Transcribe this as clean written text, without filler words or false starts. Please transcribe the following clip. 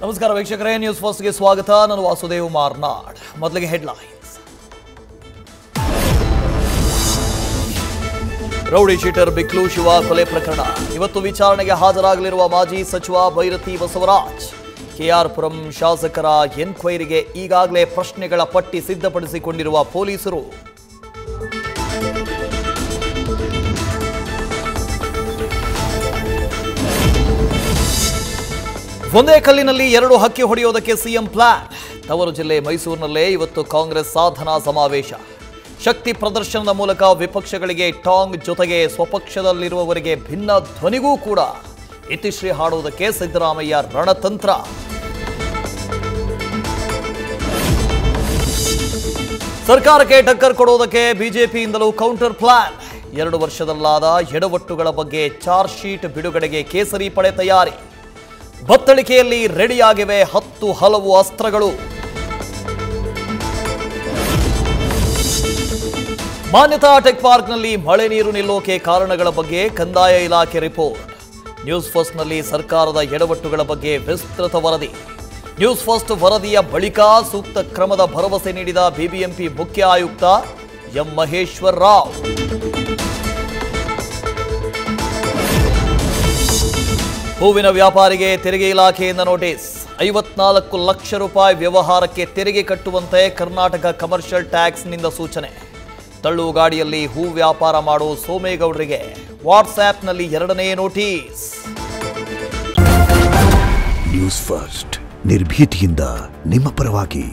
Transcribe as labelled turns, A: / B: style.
A: ನಮಸ್ಕಾರ ವೀಕ್ಷಕರೇ, news first ಗೆ ಸ್ವಾಗತ. ನಾನು ವಾಸುದೇವ್ ಮಾರ್ನಾಡ್. ಮೊದಲಿಗೆ ಹೆಡ್ಲೈನ್ಸ್. ರೌಡಿ ಶೀಟರ್ ಬಿಕ್ಲು ಶಿವ ಕೊಲೆ ಪ್ರಕರಣ ಇವತ್ತು ವಿಚಾರಣೆಗೆ ಹಾಜರಾಗಲಿರುವ ಮಾಜಿ ಸಚಿವ ಭೈರತಿ ಬಸವರಾಜ್. ಕೆಆರ್ಪುರಂ ಶಾಸಕರ ಎನ್ಕ್ವೈರಿಗೆ ಈಗಾಗಲೇ ಪ್ರಶ್ನೆಗಳ ಪಟ್ಟಿ ಸಿದ್ಧಪಡಿಸಿಕೊಂಡಿರುವ ಪೊಲೀಸರು. ಒಂದೇ ಕಲ್ಲಿನಲ್ಲಿ ಎರಡು ಹಕ್ಕಿ ಹೊಡೆಯೋದಕ್ಕೆ ಸಿಎಂ ಪ್ಲಾನ್. ತವರು ಜಿಲ್ಲೆ ಮೈಸೂರಿನಲ್ಲೇ ಇವತ್ತು ಕಾಂಗ್ರೆಸ್ ಸಾಧನಾ ಸಮಾವೇಶ. ಶಕ್ತಿ ಪ್ರದರ್ಶನದ ಮೂಲಕ ವಿಪಕ್ಷಗಳಿಗೆ ಟಾಂಗ್, ಜೊತೆಗೆ ಸ್ವಪಕ್ಷದಲ್ಲಿರುವವರಿಗೆ ಭಿನ್ನ ಧ್ವನಿಗೂ ಕೂಡ ಇತಿಶ್ರೀ ಹಾಡುವುದಕ್ಕೆ ಸಿದ್ದರಾಮಯ್ಯ ರಣತಂತ್ರ. ಸರ್ಕಾರಕ್ಕೆ ಟಕ್ಕರ್ ಕೊಡುವುದಕ್ಕೆ ಬಿಜೆಪಿಯಿಂದಲೂ ಕೌಂಟರ್ ಪ್ಲಾನ್. 2 ವರ್ಷದಲ್ಲಾದ ಎಡವಟ್ಟುಗಳ ಬಗ್ಗೆ ಚಾರ್ಜ್ ಶೀಟ್ ಬಿಡುಗಡೆಗೆ ಕೇಸರಿ ಪಡೆ ತಯಾರಿ. ಬತ್ತಳಿಕೆಯಲ್ಲಿ ರೆಡಿಯಾಗಿವೆ 10 ಹಲವು ಅಸ್ತ್ರಗಳು. ಮಾನ್ಯತಾ ಟೆಕ್ ಪಾರ್ಕ್ನಲ್ಲಿ ಮಳೆ ನೀರು ನಿಲ್ಲೋಕೆ ಕಾರಣಗಳ ಬಗ್ಗೆ ಕಂದಾಯ ಇಲಾಖೆ ರಿಪೋರ್ಟ್. ನ್ಯೂಸ್ ಫಸ್ಟ್ನಲ್ಲಿ ಸರ್ಕಾರದ ಎಡವಟ್ಟುಗಳ ಬಗ್ಗೆ ವಿಸ್ತೃತ ವರದಿ. ನ್ಯೂಸ್ ಫಸ್ಟ್ ವರದಿಯ ಬಳಿಕ ಸೂಕ್ತ ಕ್ರಮದ ಭರವಸೆ ನೀಡಿದ ಬಿಬಿಎಂಪಿ ಮುಖ್ಯ ಆಯುಕ್ತ ಎಂ ಮಹೇಶ್ವರ್ ರಾವ್. ಹೂವಿನ ವ್ಯಾಪಾರಿಗೆ ತೆರಿಗೆ ಇಲಾಖೆಯಿಂದ ನೋಟಿಸ್. 54 ಲಕ್ಷ ರೂಪಾಯಿ ವ್ಯವಹಾರಕ್ಕೆ ತೆರಿಗೆ ಕಟ್ಟುವಂತೆ ಕರ್ನಾಟಕ ಕಮರ್ಷಿಯಲ್ ಟ್ಯಾಕ್ಸ್ನಿಂದ ಸೂಚನೆ. ತಳ್ಳು ಗಾಡಿಯಲ್ಲಿ ಹೂ ವ್ಯಾಪಾರ ಮಾಡೋ ಸೋಮೇಗೌಡರಿಗೆ ವಾಟ್ಸ್ಆ್ಯಪ್ನಲ್ಲಿ 2ನೇ ನೋಟಿಸ್.
B: ನ್ಯೂಸ್ ಫಸ್ಟ್ ನಿರ್ಭೀತಿಯಿಂದ ನಿಮ್ಮ ಪರವಾಗಿ.